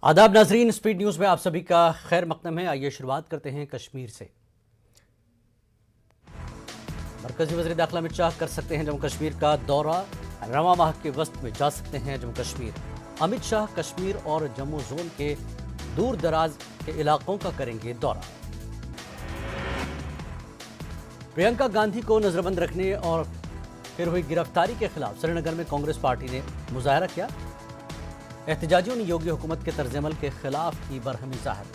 आदाब नाजरीन, speed news में आप सभी का खैर मकदम है। आइए शुरुआत करते हैं कश्मीर से। मरकजी वज़ीर दाखिला अमित शाह कर सकते हैं जम्मू कश्मीर का दौरा। रवां माह के वस्त में जा सकते हैं जम्मू कश्मीर। अमित शाह कश्मीर और जम्मू जोन के दूर दराज के इलाकों का करेंगे दौरा। प्रियंका गांधी को नजरबंद रखने और फिर हुई गिरफ्तारी के खिलाफ श्रीनगर में कांग्रेस पार्टी ने मुजाहरा किया। एहतजाजियों ने योगी हुकूमत के तर्जमल के खिलाफ की बरहमी जाहिर।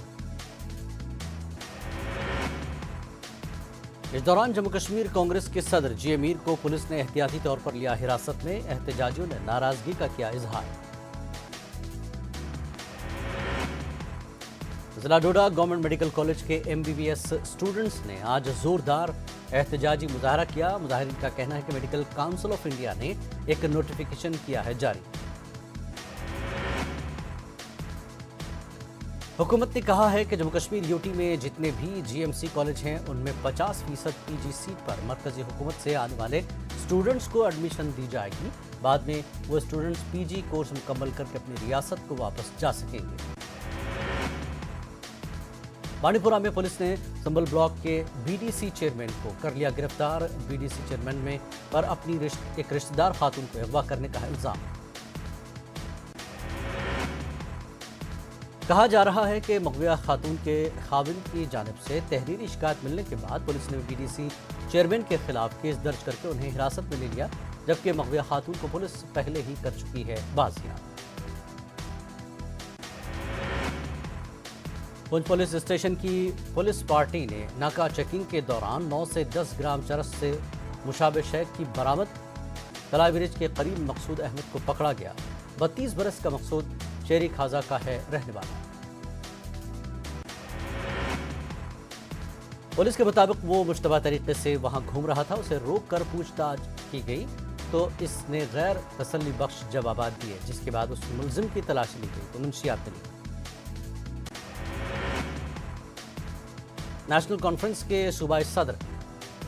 इस दौरान जम्मू कश्मीर कांग्रेस के सदर जी अमीर को पुलिस ने एहतियाती तौर पर लिया हिरासत में। एहतजाजियों ने नाराजगी का किया इजहार। जिला डोडा गवर्नमेंट मेडिकल कॉलेज के MBBS स्टूडेंट्स ने आज जोरदार एहतजाजी मुजाहरा किया। मुजाहिरीन का कहना है कि मेडिकल काउंसिल ऑफ इंडिया ने एक नोटिफिकेशन किया है जारी। हुकूमत ने कहा है कि जम्मू कश्मीर यूटी में जितने भी GMC कॉलेज हैं उनमें 50% PG सीट पर मरकजी हुकूमत से आने वाले स्टूडेंट्स को एडमिशन दी जाएगी। बाद में वो स्टूडेंट्स PG कोर्स मुकम्मल करके अपनी रियासत को वापस जा सकेंगे। बानीपुरा में पुलिस ने संभल ब्लॉक के BDC चेयरमैन को कर लिया गिरफ्तार। BDC चेयरमैन में पर अपनी एक रिश्तेदार खातून को अगवा करने का इल्जाम। कहा जा रहा है कि मगविया खातून के खाविंद की जानिब से तहरीरी शिकायत मिलने के बाद पुलिस ने BDC चेयरमैन के खिलाफ केस दर्ज करके उन्हें हिरासत में ले लिया, जबकि मगविया खातून को पुलिस पहले ही कर चुकी है बाजियां। पुंछ पुलिस स्टेशन की पुलिस पार्टी ने नाका चेकिंग के दौरान 9 से 10 ग्राम चरस से मुशाबे शय की बरामद। तलाई ब्रिज के करीब मकसूद अहमद को पकड़ा गया। 32 बरस का मकसूद शेरी खाजा का है रहने वाला। पुलिस के मुताबिक वो मुश्तबा तरीके से वहां घूम रहा था। उसे रोक कर पूछताछ की गई तो इसने गैर तसल्ली बख्श जवाबात दिए, जिसके बाद उस मुलजिम की तलाशी ली गई तो मुंशियात मिली। नेशनल कॉन्फ्रेंस के सूबाई सदर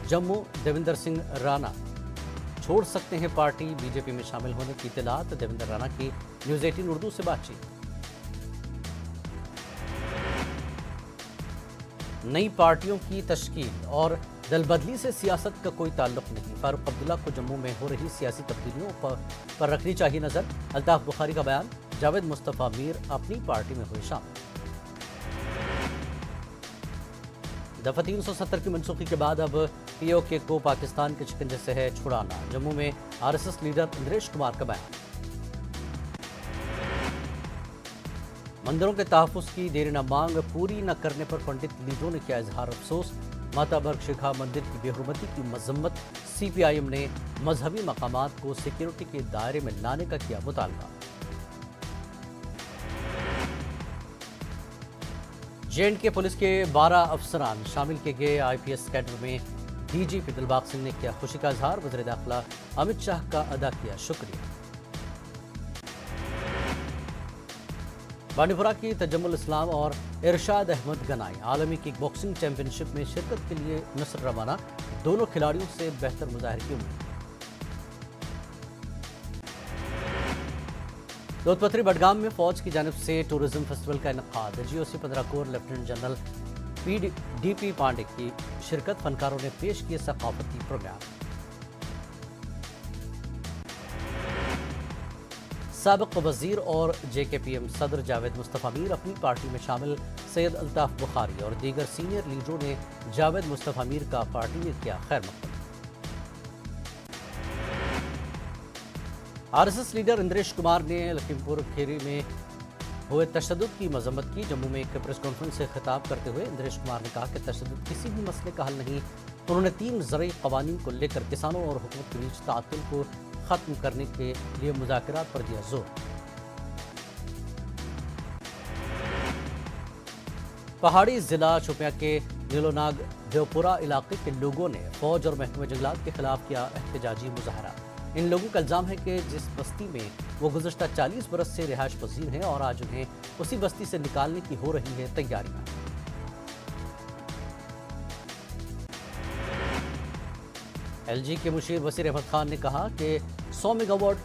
जम्मू देवेंद्र सिंह राणा छोड़ सकते हैं पार्टी। बीजेपी में शामिल होने की इत्तलात। देवेंद्र राणा की न्यूज़ 18 उर्दू से बातचीत। नई पार्टियों की तश्कील और दल बदली से सियासत का कोई ताल्लुक नहीं। फारूक अब्दुल्ला को जम्मू में हो रही सियासी तब्दीलियों पर रखनी चाहिए नजर। अल्ताफ बुखारी का बयान। जावेद मुस्तफा मीर अपनी पार्टी में हुए शामिल। दफा 370 की मनसूखी के बाद अब POK को पाकिस्तान के शिकंजे से है छुड़ाना। जम्मू में RSS लीडर इंद्रेश कुमार का बयान। मंदिरों के तहफ्फुज़ की देरी न मांग पूरी न करने पर पंडित लीडरों ने किया इजहार अफसोस। माता बर्ग शिखा मंदिर की बेहुरमती की मजम्मत। CPIM ने मजहबी मकामात को सिक्योरिटी के दायरे में लाने का किया मुतालबा। J&K पुलिस के 12 अफसरान शामिल किए गए IPS कैडर में DGP दिलबाग सिंह ने किया खुशी का इजहार। वज़ीर दाखिला अमित शाह का अदा किया शुक्रिया। बानीपुरा की तजम्मुल इस्लाम और इरशाद अहमद गनाई आलमी किक बॉक्सिंग चैंपियनशिप में शिरकत के लिए मिस्र रवाना। दोनों खिलाड़ियों से बेहतर मुजाहिर की उम्मीद। दोदपत्री बडगाम में फौज की जानिब से टूरिज्म फेस्टिवल का इनकाद। GOC 15 corps lieutenant general DP Pandey की शिरकत। फनकारों ने पेश किए सकाफती प्रोग्राम। साबिक वजीर और JKPM सदर जावेद मुस्तफा मीर अपनी पार्टी में शामिल। सैयद अल्ताफ बुखारी और दीगर सीनियर लीडरों ने जावेद मुस्तफा मीर का पार्टी में किया खैर मकदम। RSS लीडर इंद्रेश कुमार ने लखीमपुर खीरी में हुए तशद्दुद की मजम्मत की। जम्मू में एक प्रेस कॉन्फ्रेंस से खिताब करते हुए इंद्रेश कुमार ने कहा कि तशद्दुद किसी भी मसले का हल नहीं। उन्होंने 3 ज़रई क़वानीन को लेकर किसानों और हुकूमत के बीच तातुल को ख़त्म करने के लिए मुज़ाकरात पर दिया जोर। पहाड़ी जिला शोपियां के नीलोनाग देवपुरा इलाके के लोगों ने फौज और महकमे जंगलात के खिलाफ किया एहतजाजी मुजाहरा। इन लोगों का इल्जाम है कि जिस बस्ती में वो गुज़श्ता 40 बरस से रिहाइश पजीर हैं और आज उन्हें उसी बस्ती से निकालने की हो रही है तैयारियां। LG के मुशीर वसीर अहमद खान ने कहा कि 100 मेगावाट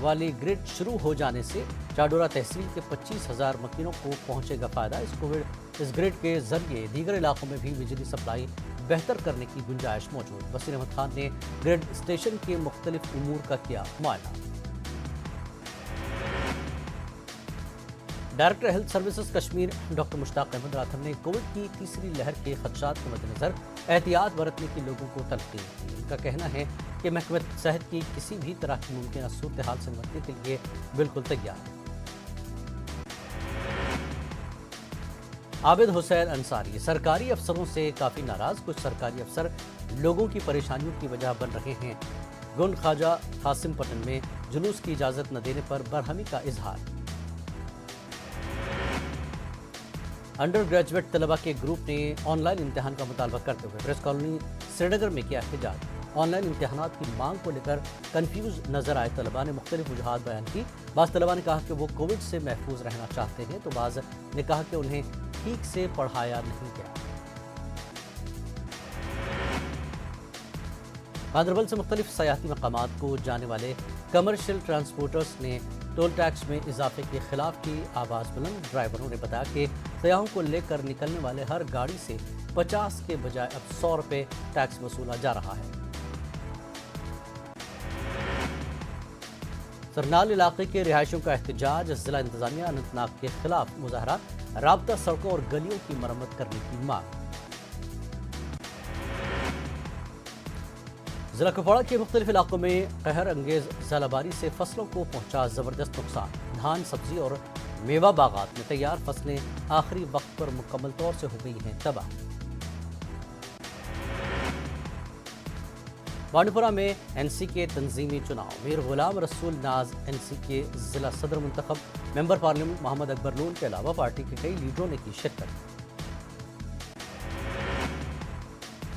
वाली ग्रिड शुरू हो जाने से चाडोरा तहसील के 25,000 मकीनों को पहुंचेगा फायदा। इस ग्रिड के जरिए दीगर इलाकों में भी बिजली सप्लाई बेहतर करने की गुंजाइश मौजूद। बसीर अहमद खान ने ग्रिड स्टेशन के मुख्तलिफ उमूर का किया मुआयना। Director health services Kashmir doctor Mushtaq Ahmad Rather ने कोविड की तीसरी लहर के खदशात के मद्देनजर एहतियात बरतने की लोगों को तलकीन की। उनका कहना है कि महकमा सेहत की किसी भी तरह की मुमकिन सूरत हाल से निपटने के लिए बिल्कुल तैयार है। आबिद हुसैन अंसारी सरकारी अफसरों से काफ़ी नाराज। कुछ सरकारी अफसर लोगों की परेशानियों की वजह बन रहे हैं। गुंड ख्वाजा कासिम पटन में जुलूस की इजाज़त न देने पर बरहमी का इजहार। अंडर ग्रेजुएट तलबा के ग्रुप ने ऑनलाइन इम्तिहान का मुतालबा करते हुए प्रेस कॉलोनी श्रीनगर में किया एहतजाज। ऑनलाइन इम्तिहानात की मांग को लेकर कन्फ्यूज नजर आए तलबा ने मुख्तलिफ वजूहात बयान की। बाज़ तलबा ने कहा कि वो कोविड से महफूज रहना चाहते हैं, तो बाज़ ने कहा कि उन्हें ठीक से पढ़ाया नहीं गया। गांदरबल से मुख्तलिफ सयाहती मकामात को जाने वाले कमर्शियल ट्रांसपोर्टर्स ने टोल टैक्स में इजाफे के खिलाफ की आवाज़ बुलंद। ड्राइवरों ने बताया कि सयाहों को लेकर निकलने वाले हर गाड़ी से 50 के बजाय अब 100 रुपये टैक्स वसूला जा रहा है। सरनाल इलाके के रिहायशियों का एहतजाज। जिला इंतजामिया अनंतनाग के खिलाफ मुजाहरा। राबता सड़कों और गलियों की मरम्मत करने की मांग। जिला कुपवाड़ा के मुख्तलिफ इलाकों में कहर अंगेज ज़ालाबारी से फसलों को पहुंचा ज़बरदस्त नुकसान। धान, सब्जी और मेवा बागात में तैयार फसलें आखिरी वक्त पर मुकम्मल तौर से हो गई हैं तबाह। बांडीपुरा में एनसी के तंजीमी चुनाव। मीर गुलाम रसूल नाज एनसी के जिला सदर मुंतखब। मेंबर पार्लियामेंट मोहम्मद अकबर नून के अलावा पार्टी के कई लीडरों ने की शिरकत।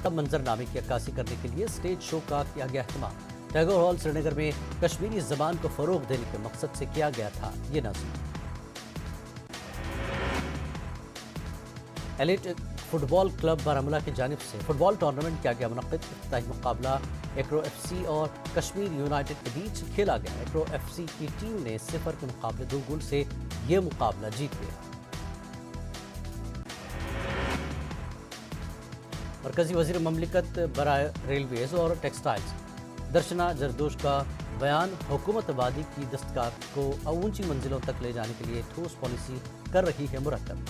मंजरनामे की अक्कासी करने के लिए स्टेज शो का किया गया अहतमाम। टैगोर हॉल श्रीनगर में कश्मीरी जबान को फरोग देने के मकसद से किया गया था ये नज़्म। एलिट फुटबॉल क्लब बारामूला की जानिब से फुटबॉल टूर्नामेंट किया गया मुनक्किद। इफ्तिताही मुकाबला एक्रो FC और कश्मीर यूनाइटेड के बीच खेला गया। एक्रो FC की टीम ने 0 के मुकाबले 2 गोल से ये मुकाबला जीत लिया। मरकजी वजीर ममलिकत बराए रेलवेज और टेक्सटाइल्स दर्शना जरदोश का बयान। हुकूमत आबादी की दस्तकार को ऊंची मंजिलों तक ले जाने के लिए ठोस पॉलिसी कर रही है मुरतब।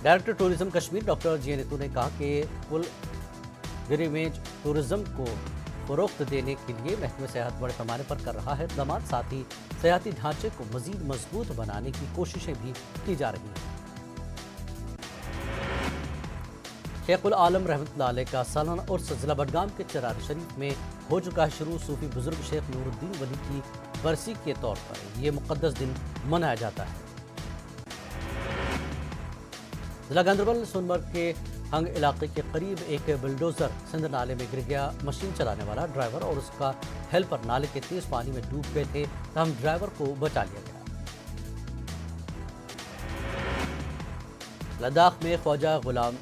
डायरेक्टर टूरिज्म कश्मीर डॉक्टर जी नीतू ने कहा कि कुल गिरिमेज टूरिज्म को फरोख्त देने के लिए महकमा सेहत बड़े पैमाने पर कर रहा है इक़दाम। साथ ही सयाहती ढांचे को मजीद मजबूत बनाने की कोशिशें भी की जा रही हैं। शेखुल आलम रहमतुल्लाह अलैह का सालाना उर्स जिला बडगाम के चरार शरीफ में हो चुका है शुरू। सूफी बुजुर्ग शेख नूरुद्दीन वली की बरसी के तौर पर यह मुक़द्दस दिन मनाया जाता है। जिला गांदरबल सोनमर्ग के हंग इलाके के करीब एक बुलडोजर सिंध नाले में गिर गया। मशीन चलाने वाला ड्राइवर और उसका हेल्पर नाले के तेज पानी में डूब गए थे, तब ड्राइवर को बचा लिया गया। लद्दाख में ख्वाजा गुलाम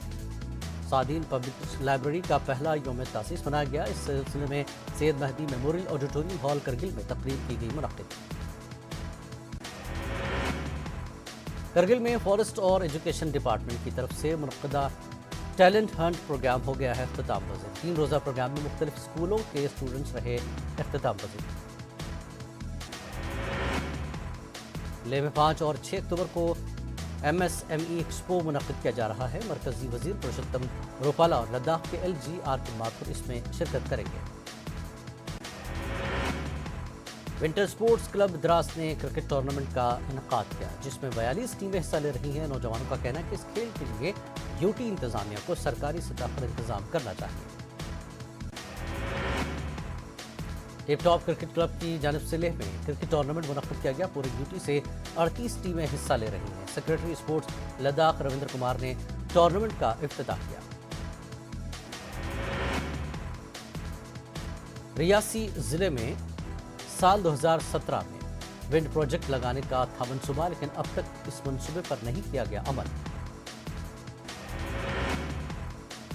सादीन पब्लिक लाइब्रेरी का पहला यौम तासीस मनाया गया। इस सिलसिले में Syed Mahdi memorial auditorium hall Kargil में तकरीब की गई मुनक्किद। करगिल में फॉरेस्ट और एजुकेशन डिपार्टमेंट की तरफ से मुनक्किदा टैलेंट हंट प्रोग्राम हो गया है इख्तिताम पज़ीर। 3 रोज़ा प्रोग्राम में मुख्तलिफ स्कूलों के स्टूडेंट्स रहे इख्तिताम पज़ीर। ले में 5 और 6 अक्टूबर को MSME एक्सपो मुनक्किद किया जा रहा है। मरकजी वजीर पुरुषोत्तम रूपाला और लद्दाख के LG के माथुर इसमें शिरकत करेंगे। विंटर स्पोर्ट्स क्लब द्रास ने क्रिकेट टूर्नामेंट का इनकाद किया, जिसमें 42 टीमें हिस्सा ले रही हैं। नौजवानों का कहना है कि इस खेल के लिए यूटी इंतजामिया को सरकारी सतह पर इंतजाम करना चाहिए। टिप टॉप क्रिकेट क्लब की जानिब से लेह में क्रिकेट टूर्नामेंट मुनक्किद किया गया। पूरे यूटी से 38 टीमें हिस्सा ले रही हैं। सेक्रेटरी स्पोर्ट्स लद्दाख रविंद्र कुमार ने टूर्नामेंट का इफ्तिताह किया। रियासी जिले में साल 2017 में विंड प्रोजेक्ट लगाने का था मंसूबा, लेकिन अब तक इस मंसूबे पर नहीं किया गया अमल।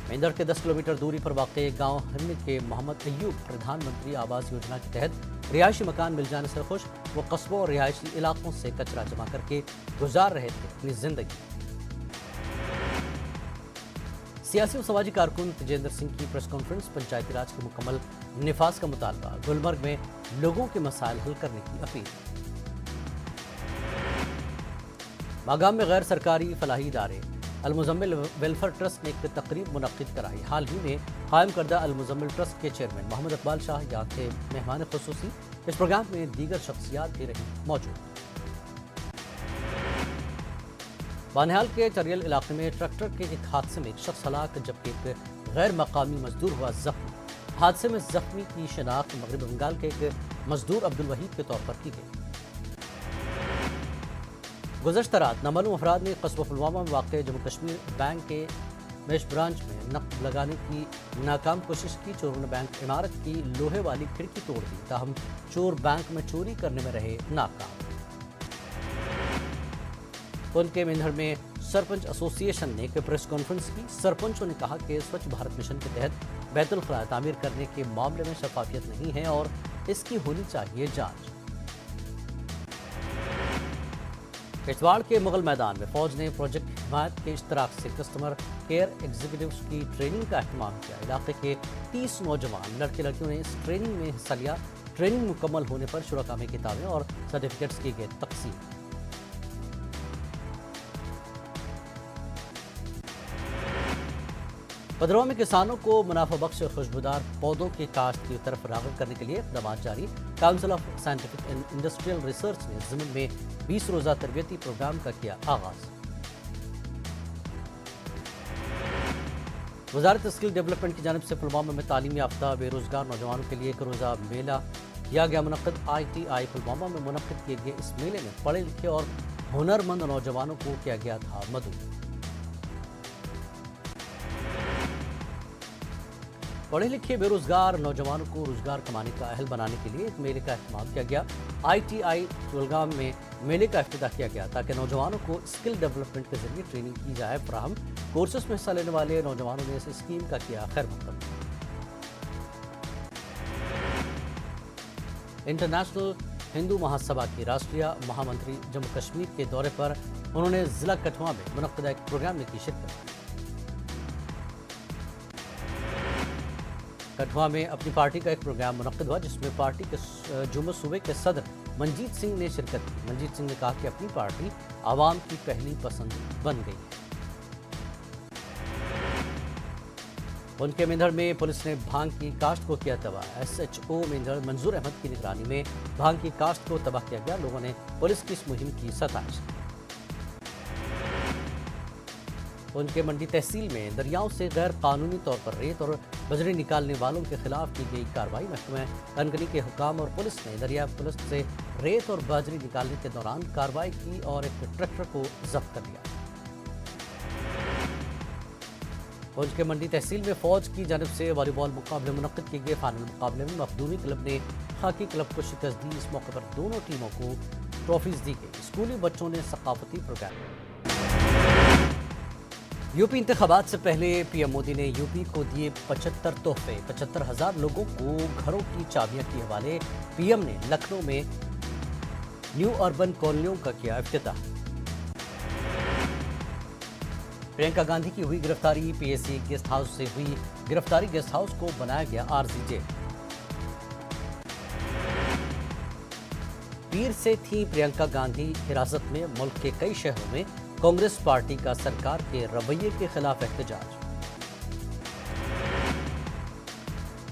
मेंदर के 10 किलोमीटर दूरी पर वाक़ गांव हरनी के मोहम्मद अयूब प्रधानमंत्री आवास योजना के तहत रिहायशी मकान मिल जाने से खुश। वो कस्बों और रिहायशी इलाकों से कचरा जमा करके गुजार रहे थे अपनी जिंदगी। सियासी और समाजी कारकुन तेजेंद्र सिंह की प्रेस कॉन्फ्रेंस। पंचायती राज के मुकम्मल निफाज का मुतालबा। गुलमर्ग में लोगों के मसाइल हल करने की अपील। मागाम में गैर सरकारी फलाही इदारे अल-मुज़म्मिल वेलफेयर ट्रस्ट ने एक तकरीब मुनक्किद कराई। हाल ही में कायम करदा अल-मुज़म्मिल ट्रस्ट के चेयरमैन मोहम्मद इकबाल शाह यहाँ के मेहमान खुसूसी। इस प्रोग्राम में दीगर शख्सियात भी रही मौजूद। बानिहाल के चरियल इलाके में ट्रैक्टर के एक हादसे में एक शख्स हलाक जबकि एक गैर मकामी मजदूर हुआ जख्मी। हादसे में जख्मी की शनाख्त मगरबी बंगाल के एक मजदूर अब्दुल वहीद के तौर पर की गई। गुज़श्ता रात नामालूम अफराद ने कस्बा पुलवामा में वाक़ जम्मू कश्मीर बैंक के मेश ब्रांच में नक़द लगाने की नाकाम कोशिश की। चोरों ने बैंक इमारत की लोहे वाली खिड़की तोड़ दी, ताहम चोर बैंक में चोरी करने में रहे नाकाम। उनके मेंढर में सरपंच एसोसिएशन ने एक प्रेस कॉन्फ्रेंस की। सरपंचों ने कहा कि स्वच्छ भारत मिशन के तहत बैतुल खला तामीर करने के मामले में शफाफियत नहीं है और इसकी होनी चाहिए जांच। किश्तवाड़ के मुगल मैदान में फौज ने प्रोजेक्ट हिमायत के इश्तराक से कस्टमर केयर एग्जीक्यूटिव्स की ट्रेनिंग का अहतमाम किया। इलाके के 30 नौजवान लड़के लड़कियों ने इस ट्रेनिंग में हिस्सा लिया। ट्रेनिंग मुकम्मल होने पर शुरका में किताबें और सर्टिफिकेट्स किए गए तकसीम। भद्रवाह में किसानों को मुनाफा बख्श खुशबूदार पौधों की काश्त की तरफ राग़िब करने के लिए इक़दाम जारी। Council of scientific and industrial research ने ज़िमन में 20 रोज़ा तरबियती प्रोग्राम का किया आगाज़। वज़ारत स्किल डेवलपमेंट की जानिब से पुलवामा में तालीम याफ्ता बेरोज़गार नौजवानों के लिए एक रोज़ा मेला किया गया मुनक़्क़िद। ITI पुलवामा में मुनक़्क़िद किए गए इस मेले में पढ़े लिखे और हुनरमंद नौजवानों को किया गया था मदद। पढ़े लिखे बेरोजगार नौजवानों को रोजगार कमाने का अहल बनाने के लिए एक मेले का अहतमाम किया गया। ITI चुलगाम में मेले का इफ्तिताह किया गया ताकि नौजवानों को स्किल डेवलपमेंट के जरिए ट्रेनिंग की जाए फराहम। कोर्सेस में हिस्सा लेने वाले नौजवानों ने इस स्कीम का किया खैर मकदम। इंटरनेशनल हिंदू महासभा की राष्ट्रीय महामंत्री जम्मू कश्मीर के दौरे पर उन्होंने जिला कठुआ में मुनक्किदा एक प्रोग्राम में की शिरकत। कठुआ में अपनी पार्टी का एक प्रोग्राम मुनक्किद हुआ जिसमें पार्टी के जुम्मू सूबे के सदर मनजीत सिंह ने शिरकत की। मनजीत सिंह ने कहा कि अपनी पार्टी आवाम की पहली पसंद बन गई है। उनके मेंढर में पुलिस ने भांग की काश्त को किया तबाह। SHO मेंढर मंजूर अहमद की निगरानी में भांग की काश्त को तबाह किया गया। लोगों ने पुलिस की इस मुहिम की सताइश की। उनके मंडी तहसील में दरियाओं से गैर कानूनी तौर पर रेत और बजरी निकालने वालों के खिलाफ की गई कार्रवाई। महकमा कनकनी के हुकाम और पुलिस ने दरिया पुलिस से रेत और बजरी निकालने के दौरान कार्रवाई की और एक ट्रैक्टर को जब्त कर लिया। उनके मंडी तहसील में फौज की जानिब से वॉलीबॉल मुकाबले मुनक्किद किए गए। फाइनल मुकाबले में मखदूमी क्लब ने खाकी क्लब को शिकस्त दी। इस मौके पर दोनों टीमों को ट्रॉफीज दी गई। स्कूली बच्चों ने सकाफती प्रोग्राम। यूपी इंतखाबात से पहले PM मोदी ने यूपी को दिए 75 तोहफे। 75,000 लोगों को घरों की चाबियां के हवाले। PM ने लखनऊ में न्यू अर्बन कॉलोनियों का किया इफ्तिताह। प्रियंका गांधी की हुई गिरफ्तारी। PSC गेस्ट हाउस से हुई गिरफ्तारी। गेस्ट हाउस को बनाया गया आरजी जेल। पीर से थी प्रियंका गांधी हिरासत में। मुल्क के कई शहरों में कांग्रेस पार्टी का सरकार के रवैये के खिलाफ एहतजाज।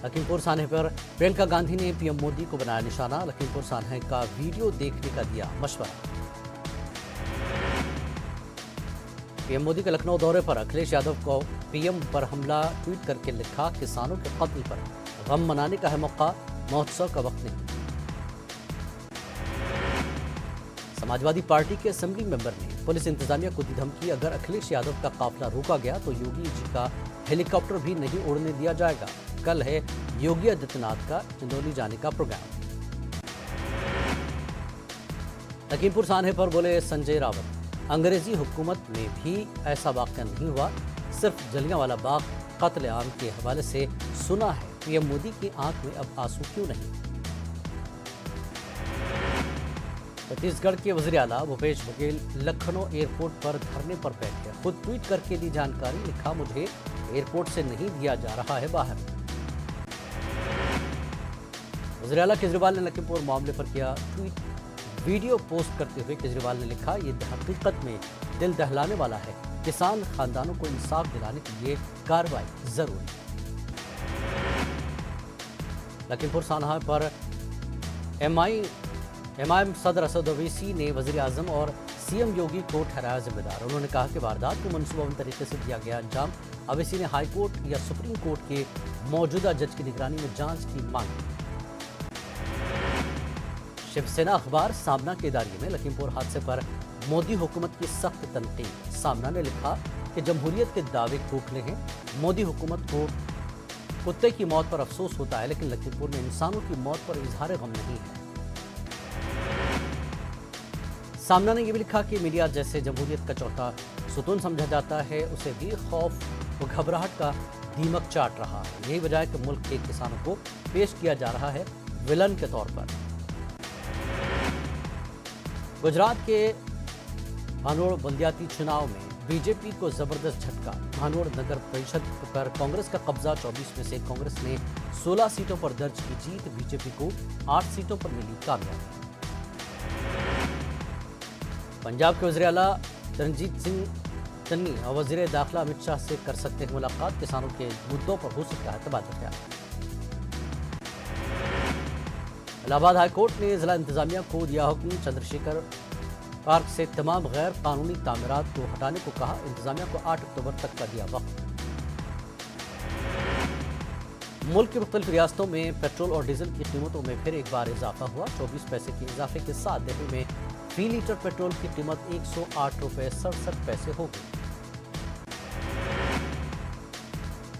लखीमपुर सान्हे पर प्रियंका गांधी ने PM मोदी को बनाया निशाना। लखीमपुर सान्हे का वीडियो देखने का दिया मशवरा। PM मोदी के लखनऊ दौरे पर अखिलेश यादव को PM पर हमला ट्वीट करके लिखा, किसानों के कत्ल पर गम मनाने का है मौका, महोत्सव का वक्त नहीं। समाजवादी पार्टी के असेंबली मेंबर ने पुलिस इंतजामिया को दी धमकी, अगर अखिलेश यादव का काफिला रोका गया तो योगी जी का हेलीकॉप्टर भी नहीं उड़ने दिया जाएगा। कल है योगी आदित्यनाथ का चंदौली जाने का प्रोग्राम। लखीमपुर सान्हे पर बोले संजय रावत, अंग्रेजी हुकूमत में भी ऐसा वाक़या नहीं हुआ, सिर्फ जलियांवाला बाग قتل عام کے حوالے سے سنا ہے پی ایم مودی کی آنکھ میں اب آنسو کیوں نہیں؟ چھتیس گڑھ کے وزیر اعلیٰ بھوپیش بگیل لکھنؤ ایئرپورٹ پر دھرنے پر بیٹھ گئے، خود ٹویٹ کر کے دی جانکاری، لکھا مجھے ایئرپورٹ سے نہیں دیا جا رہا ہے باہر۔ وزیر اعلیٰ کیجریوال نے لکھیم پور معاملے پر کیا ٹویٹ، ویڈیو پوسٹ کرتے ہوئے کیجریوال نے لکھا یہ حقیقت میں دل دہلانے والا ہے، کسان خاندانوں کو انصاف دلانے کے لیے کارروائی ضروری۔ لکھیم پور سانحہ پر ایم آئی ایم صدر اسد اویسی نے وزیر اعظم اور سی ایم یوگی کو ٹھہرایا ذمہ دار، انہوں نے کہا کہ واردات کو منصوبہ بند طریقے سے دیا گیا انجام، اویسی نے ہائی کورٹ یا سپریم کورٹ کے موجودہ جج کی نگرانی میں جانچ کی مانگ کی۔ شیو سینا اخبار سامنا کے اداریے میں لکھیم پور حادثے پر مودی حکومت کی سخت تنقید، سامنا نے لکھا کہ جمہوریت کے دعوے کھوکھلے ہیں، مودی حکومت کو کتے کی موت پر افسوس ہوتا ہے لیکن لکھیم پور میں انسانوں کی موت پر اظہار غم نہیں ہے۔ سامنا نے یہ بھی لکھا کہ میڈیا جیسے جمہوریت کا چوتھا ستون سمجھا جاتا ہے، اسے بھی خوف و گھبراہٹ کا دیمک چاٹ رہا ہے، یہی وجہ ہے کہ ملک کے کسانوں کو پیش کیا جا رہا ہے ولن کے طور پر۔ گجرات کے بھانوڑ بلدیاتی چناؤ میں بی جے پی کو زبردست جھٹکا، بھانوڑ نگر پریشد پر کانگریس کا قبضہ، 24 میں سے کانگریس نے 16 سیٹوں پر درج کی جیت، بی جے پی کو 8 سیٹوں پر ملی کامیابی۔ پنجاب کے وزیر اعلیٰ ترنجیت سنگھ چنی اور وزیر داخلہ امت شاہ سے کر سکتے ہیں ملاقات، کسانوں کے مدعوں پر ہو سکتا ہے تبادلہ خیال۔ الہ آباد ہائی کورٹ نے ضلع انتظامیہ کو دیا حکم، چندر شیکھر پارک سے تمام غیر قانونی تعمیرات کو ہٹانے کو کہا، انتظامیہ کو 8 اکتوبر تک کا دیا وقت۔ ملک کی مختلف ریاستوں میں پیٹرول اور ڈیزل کی قیمتوں میں پھر ایک بار اضافہ ہوا، 24 پیسے کے اضافے کے ساتھ دہلی میں فی لیٹر پیٹرول کی قیمت 108 روپے 67 پیسے ہو گئی۔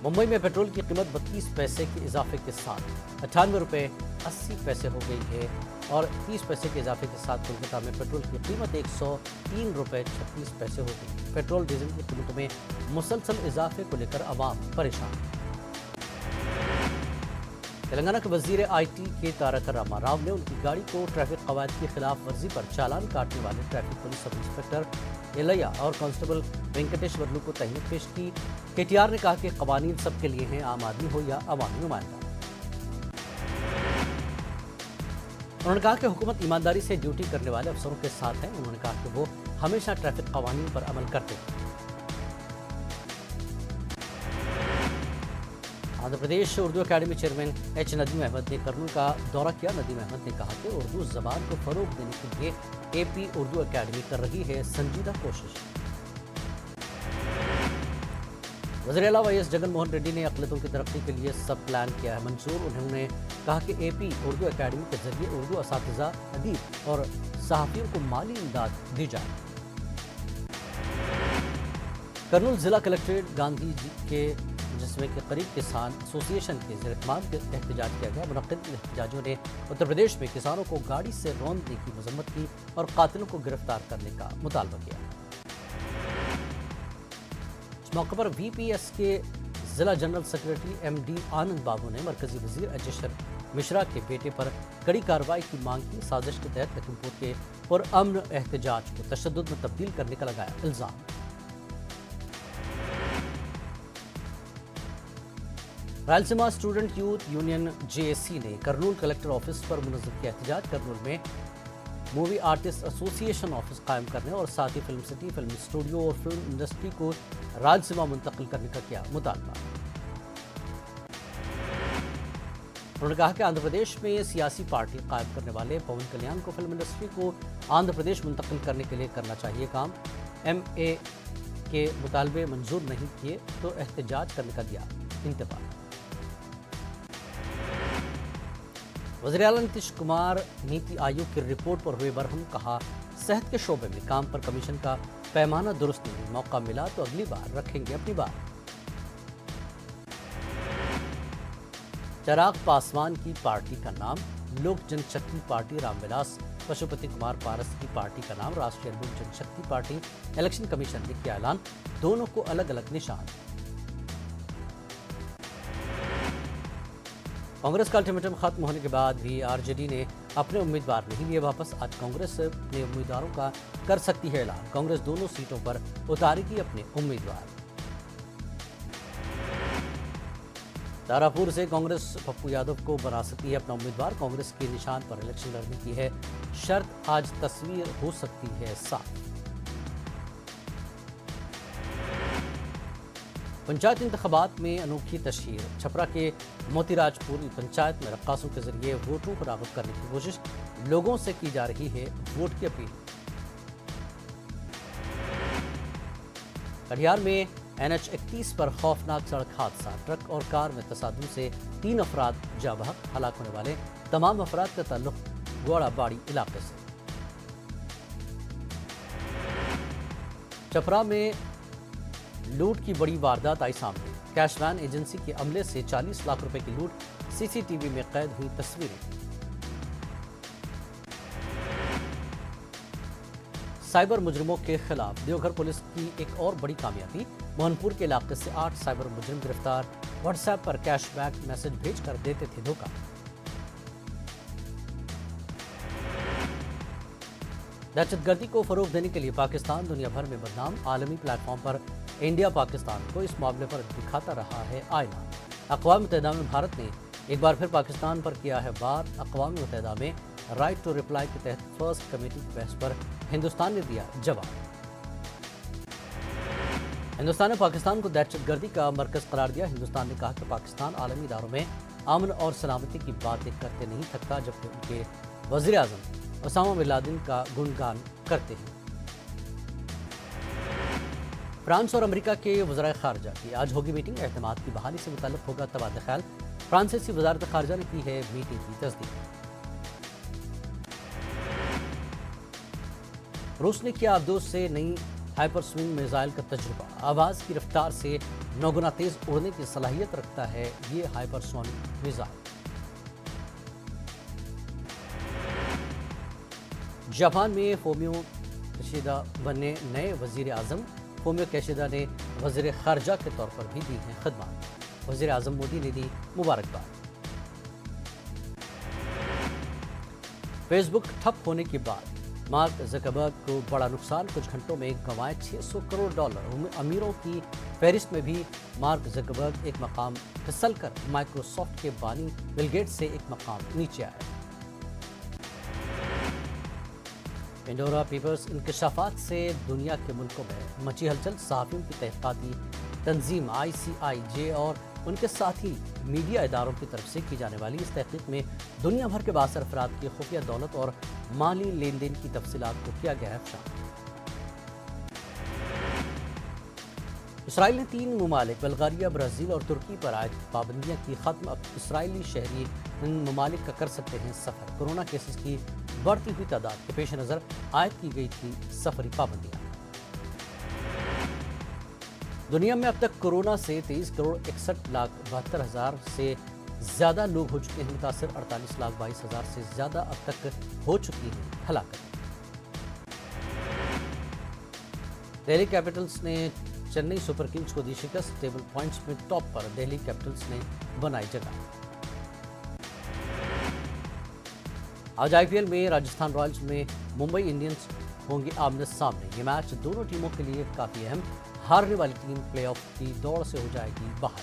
ممبئی میں پیٹرول کی قیمت 32 پیسے کے اضافے کے ساتھ 98 روپے 80 پیسے ہو گئی ہے اور 30 پیسے کے اضافے کے ساتھ کولکتہ میں پیٹرول کی قیمت 103 روپے 36 پیسے ہو گئی۔ پیٹرول ڈیزل کی قیمتوں میں مسلسل اضافے کو لے کر عوام پریشان۔ تلنگانہ کے وزیر آئی ٹی کے تارک راما راؤ نے ان کی گاڑی کو ٹریفک قواعد کی خلاف ورزی پر چالان کاٹنے والے ٹریفک پولیس سب انسپکٹر ایلیا اور کانسٹیبل وینکٹیشورلو کو تہمت پیش کی۔ کے ٹی آر نے کہا کہ قوانین سب کے لیے ہیں، عام آدمی ہو یا عوامی نمائندہ۔ انہوں نے کہا کہ حکومت ایمانداری سے ڈیوٹی کرنے والے افسروں کے ساتھ ہے، انہوں نے کہا کہ وہ ہمیشہ ٹریفک قوانین پر عمل کرتے ہیں۔ Andhra Pradesh Urdu academy chairman H Nadeem Ahmed نے کرنول کا دورہ کیا، ندیم احمد نے کہا کہ اردو زبان کو فروغ دینے کے لیے اے پی اردو اکیڈمی کر رہی ہے سنجیدہ کوشش۔ وزیر اعلیٰ وائی ایس جگن موہن ریڈی نے اقلیتوں کی ترقی کے لیے سب پلان کیا ہے منظور، انہوں نے کہا کہ اے پی اردو اکیڈمی کے ذریعے اردو اساتذہ، ادیب اور صحافیوں کو مالی امداد دی جائے۔ کرنول ضلع کلکٹریٹ گاندھی جی کے جسم کے قریب کسان ایسوسی ایشن کے زیر اہتمام احتجاج کیا گیا، منعقد احتجاجوں نے اتر پردیش میں کسانوں کو گاڑی سے روندنے کی مذمت کی اور قاتلوں کو گرفتار کرنے کا مطالبہ کیا۔ اس موقع پر وی پی ایس کے ضلع جنرل سیکرٹری ایم ڈی آنند بابو نے مرکزی وزیر اجے مشرا کے بیٹے پر کڑی کارروائی کی مانگ کی، سازش کے تحت لکھیم پور کے پرامن احتجاج کو تشدد میں تبدیل کرنے کا لگایا الزام۔ رائلسیما اسٹوڈنٹ یوتھ یونین جے اے سی نے کرنول کلکٹر آفس پر منظم کیا احتجاج، کرنول میں مووی آرٹسٹ ایسوسی ایشن آفس قائم کرنے اور ساتھ ہی فلم سٹی، فلم اسٹوڈیو اور فلم انڈسٹری کو رائلسیما منتقل کرنے کا کیا مطالبہ۔ انہوں نے کہا کہ آندھرا پردیش میں سیاسی پارٹی قائم کرنے والے پون کلیان کو فلم انڈسٹری کو آندھرا پردیش منتقل کرنے کے لیے کرنا چاہیے کام، ایم اے کے مطالبے منظور نہیں کیے تو احتجاج کرنے کا دیا انتباہ۔ وزیر اعلیٰ نتیش کمار نیتی آیوگ کی رپورٹ پر ہوئے برہم، کہا صحت کے شعبے میں کام پر کمیشن کا پیمانہ درست نہیں، موقع ملا تو اگلی بار رکھیں گے اپنی بات۔ چراغ پاسوان کی پارٹی کا نام لوک جن شکتی پارٹی، رام ولاس پشوپتی کمار پارس کی پارٹی کا نام راشٹریہ لوک جن شکتی پارٹی، الیکشن کمیشن نے کیا اعلان، دونوں کو الگ الگ نشان۔ कांग्रेस का अल्टीमेटम खत्म होने के बाद भी आरजेडी ने अपने उम्मीदवार नहीं लिए वापस। आज कांग्रेस अपने उम्मीदवारों का कर सकती है ऐलान। कांग्रेस दोनों सीटों पर उतारेगी अपने उम्मीदवार। तारापुर से कांग्रेस पप्पू यादव को बना सकती है अपना उम्मीदवार। कांग्रेस के निशान पर इलेक्शन लड़ने की है शर्त। आज तस्वीर हो सकती है साफ। पंचायत इंतखाबात में अनोखी तशहीर। छपरा के मोतीराजपुर पंचायत में रक्कासों के जरिए वोटरों को राग़िब करने की कोशिश। लोगों से की जा रही है वोट की अपील। कटिहार में NH 31 पर खौफनाक सड़क हादसा। ट्रक और कार में तसादुम से 3 अफराद जाँ बहक। हलाक होने वाले तमाम अफराद का ताल्लुक गोड़ाबाड़ी इलाके से। छपरा में लूट की बड़ी वारदात आई सामने। कैश वैन एजेंसी के अमले से 40 लाख रुपए की लूट। CCTV में कैद हुई तस्वीरें। साइबर मुजरिमों के खिलाफ देवघर पुलिस की एक और बड़ी कामयाबी। मोहनपुर के इलाके से 8 साइबर मुजरिम गिरफ्तार। व्हाट्सएप पर कैशबैक मैसेज भेजकर देते थे धोखा। दहशतगर्दी को फरोग देने के लिए पाकिस्तान दुनिया भर में बदनाम। आलमी प्लेटफॉर्म पर इंडिया पाकिस्तान को इस मामले पर दिखाता रहा है आईना। अक़वाम मुत्तहिदा में भारत ने एक बार फिर पाकिस्तान पर किया है वार। अक़वाम मुत्तहिदा में राइट टू रिप्लाई के तहत फर्स्ट कमेटी की बहस पर हिंदुस्तान ने दिया जवाब। हिंदुस्तान ने पाकिस्तान को दहशतगर्दी का मरकज करार दिया। हिंदुस्तान ने कहा कि पाकिस्तान आलमी इदारों में अमन और सलामती की बातें करते नहीं थकता, जबकि उनके वज़ीर आज़म ओसामा बिन लादेन का गुणगान करते हैं। फ्रांस और अमेरिका के वज़राए ख़ारजा की आज होगी मीटिंग। एतमाद की बहाली से मुताल्लिक़ होगा तबादला ख्याल। फ्रांसीसी वज़ारत ख़ारजा ने की है मीटिंग की तस्दीक। रूस ने किया अब्दोस से नई हाइपरस्विंग मिसाइल का तजुर्बा। आवाज़ की रफ्तार से 9 गुना तेज उड़ने की सलाहियत रखता है ये हाइपरसोनिक मिसाइल। जापान में फोमियो किशिदा बने नए वज़ीर आज़म। फोमियो किशिदा ने वज़ीर ख़ारजा के तौर पर भी दी हैं खिदमत। वज़ीर आज़म मोदी ने दी मुबारकबाद। फेसबुक ठप होने के बाद मार्क ज़करबर्ग को बड़ा नुकसान। कुछ घंटों में गंवाए $600 करोड़। अमीरों की फहरिस्त में भी मार्क ज़करबर्ग एक मकाम फिसल कर माइक्रोसॉफ्ट के बानी बिल गेट्स से एक मकाम नीचे आए। पेंडोरा पेपर्स इंकशाफात से दुनिया के मुल्कों में मची हलचल। सहाफ़ियों की तहक़ीक़ाती तंजीम ICIJ और उनके साथी मीडिया इदारों की तरफ से की जाने वाली इस तहक़ीक़ में दुनिया भर के बासर अफराद की खुफिया दौलत और माली लेन देन की तफसीलात को किया गया है अफशा। इसराइल ने 3 ममालिक बल्गारिया, ब्राज़ील और तुर्की पर आयद पाबंदियाँ की ख़त्म। अब इसराइली शहरी इन ममालिक का कर सकते हैं सफ़र। कोरोना केसेस की बढ़ती हुई तादाद के पेश नज़र आयद की गई थी सफरी पाबंदियाँ। दुनिया में अब तक कोरोना से 23,61,72,000 से ज़्यादा लोग हो चुके हैं मुतासर। 48,22,000 से ज़्यादा अब तक हो चुकी है हलाकत। दिल्ली कैपिटल्स ने चेन्नई सुपर किंग्स को दी शिकस्त। टेबल पॉइंट्स में टॉप पर दिल्ली कैपिटल्स ने बनाई जगह। आज IPL में राजस्थान रॉयल्स में मुंबई इंडियंस होंगे आमने सामने। ये मैच दोनों टीमों के लिए काफ़ी अहम। हारने वाली टीम प्लेऑफ की दौड़ से हो जाएगी बाहर।